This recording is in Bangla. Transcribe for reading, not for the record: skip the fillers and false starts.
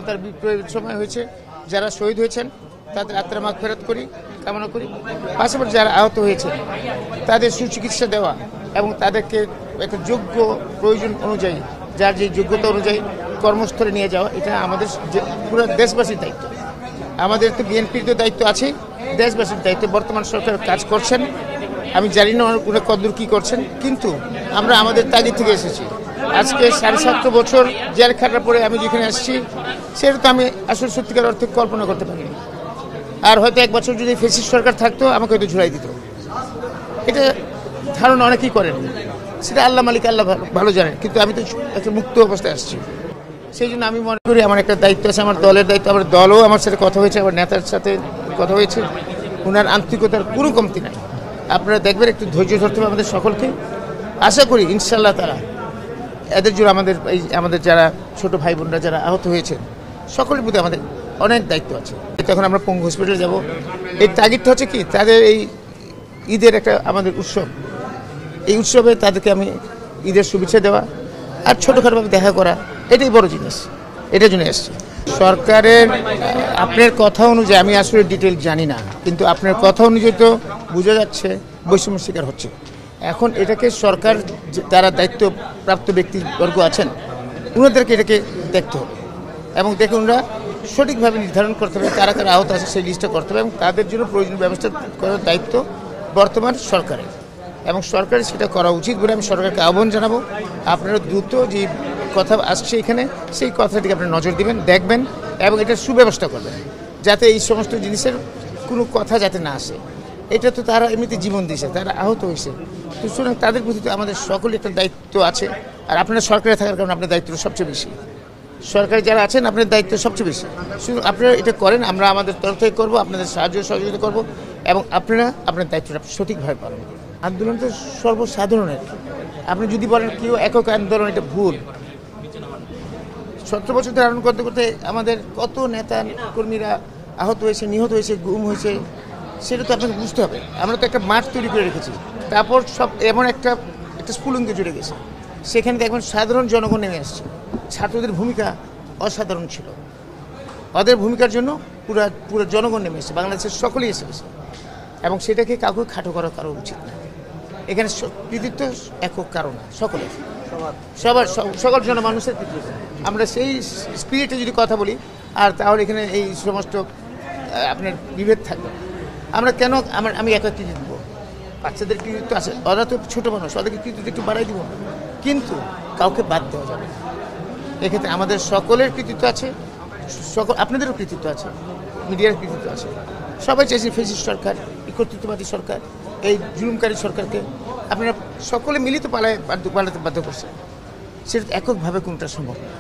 মানবতার বিপ্লবের সময় হয়েছে, যারা শহীদ হয়েছেন তাদের আত্মার মাগফিরাত করি, কামনা করি। পাশাপাশি যারা আহত হয়েছেন তাদের সুচিকিৎসা দেওয়া এবং তাদেরকে একটা যোগ্য প্রয়োজন অনুযায়ী, যার যে যোগ্যতা অনুযায়ী কর্মস্থলে নিয়ে যাওয়া, এটা আমাদের পুরো দেশবাসীর দায়িত্ব। আমাদের তো বিএনপির তো দায়িত্ব আছে, দেশবাসীর দায়িত্ব। বর্তমান সরকার কাজ করছেন, আমি জানি না ওরা কতদূর কী করছেন, কিন্তু আমরা আমাদের তাগিদ থেকে এসেছি। আজকে 7.5 বছর জেল খাটার পরে আমি যেখানে আসছি, সেটা তো আমি আসলে সত্যিকার অর্থে কল্পনা করতে পারিনি। আর হয়তো 1 বছর যদি ফ্যাসিস্ট সরকার থাকতো, আমাকে হয়তো ঝুলাই দিত। এটা ধারণা অনেকেই করেন, সেটা আল্লাহ মালিক, আল্লাহ ভালো জানেন। কিন্তু আমি তো একটা মুক্ত অবস্থায় আসছি, সেই জন্য আমি মনে করি আমার একটা দায়িত্ব আছে, আমার দলের দায়িত্ব। আমার দলও আমার সাথে কথা হয়েছে, আমার নেতার সাথে কথা হয়েছে। ওনার আন্তরিকতার কোনো কমতি নাই। আপনারা দেখবেন, একটু ধৈর্য ধরতে হবে আমাদের সকলকে। আশা করি ইনশাআল্লাহ তারা এদের জন্য আমাদের যারা ছোট ভাই বোনরা যারা আহত হয়েছেন, সকলের প্রতি আমাদের অনেক দায়িত্ব আছে। তখন আমরা পঙ্গু হসপিটালে যাব। এই তাগিদটা হচ্ছে কি, তাদের এই ঈদের একটা আমাদের উৎসব, এই উৎসবে তাদেরকে আমি ঈদের শুভেচ্ছা দেওয়া আর ছোটোখাটোভাবে দেখা করা, এটাই বড় জিনিস। এটার জন্য এসছি। সরকারের আপনার কথা অনুযায়ী আমি আসলে ডিটেল জানি না, কিন্তু আপনার কথা অনুযায়ী তো বোঝা যাচ্ছে বৈষম্য শিকার হচ্ছে। এখন এটাকে সরকার যারা দায়িত্বপ্রাপ্ত ব্যক্তিবর্গ আছেন, ওনাদেরকে এটাকে দেখতে হবে এবং দেখে ওনারা সঠিকভাবে নির্ধারণ করতে হবে কারা কারা আহত আছে, সেই লিস্টটা করতে হবে এবং তাদের জন্য প্রয়োজনীয় ব্যবস্থা করার দায়িত্ব বর্তমান সরকারের, এবং সরকারের সেটা করা উচিত বলে আমি সরকারকে আহ্বান জানাবো। আপনারা দ্রুত যে কথা আসছে এখানে, সেই কথাটিকে আপনারা নজর দিবেন, দেখবেন এবং এটার সুব্যবস্থা করবেন, যাতে এই সমস্ত জিনিসের কোনো কথা যাতে না আসে। এটা তো তারা এমনিতে জীবন দিয়েছে, তারা আহত হয়েছে, তো সুতরাং তাদের প্রতি তো আমাদের সকলের একটা দায়িত্ব আছে। আর আপনারা সরকারে থাকার কারণে আপনার দায়িত্ব সবচেয়ে বেশি, সরকারে যারা আছেন আপনার দায়িত্ব সবচেয়ে বেশি। শুধু আপনারা এটা করেন, আমরা আমাদের তরফ থেকে করবো, আপনাদের সাহায্য সহযোগিতা করবো এবং আপনারা আপনার দায়িত্বটা সঠিকভাবে পালন করবেন। আন্দোলন তো সর্বসাধারণের। আপনি যদি বলেন কেউ একক আন্দোলন, এটা ভুল। 17 বছর ধরে আন্দোলন করতে করতে আমাদের কত নেতা কর্মীরা আহত হয়েছে, নিহত হয়েছে, গুম হয়েছে, সেটা তো আপনাকে বুঝতে হবে। আমরা তো একটা মাঠ তৈরি করে রেখেছি, তারপর সব এমন একটা স্ফুলিঙ্গে জুড়ে গেছে, সেখানে দেখবেন সাধারণ জনগণ নেমে আসছে। ছাত্রদের ভূমিকা অসাধারণ ছিল, ওদের ভূমিকার জন্য পুরো জনগণ নেমে এসেছে, বাংলাদেশের সকলেই এসে গেছে এবং সেটাকে কাউকে খাটো করা কারো উচিত না। এখানে কৃতিত্ব একক কারণ না, সকল জনমানুষের কৃতিত্ব। আমরা সেই স্পিরিটে যদি কথা বলি, আর তাহলে এখানে এই সমস্ত আপনার বিভেদ থাকবে। আমরা কেন আমি একা কৃতিত্ব দেবো? বাচ্চাদের কৃতিত্ব আছে, ওরা তো ছোটো মানুষ, ওদেরকে কৃতিত্ব একটু বাড়াই দিব, কিন্তু কাউকে বাদ দেওয়া যাবে না। এক্ষেত্রে আমাদের সকলের কৃতিত্ব আছে, আপনাদেরও কৃতিত্ব আছে, মিডিয়ার কৃতিত্ব আছে। সবাই চাইছে ফ্যাসিস্ট সরকার, এই কর্তৃত্ববাদী সরকার, এই জুলুমকারী সরকারকে আপনারা সকলে মিলিত পালাতে বাধ্য করছে। সেটা এককভাবে কোনটা সম্ভব না।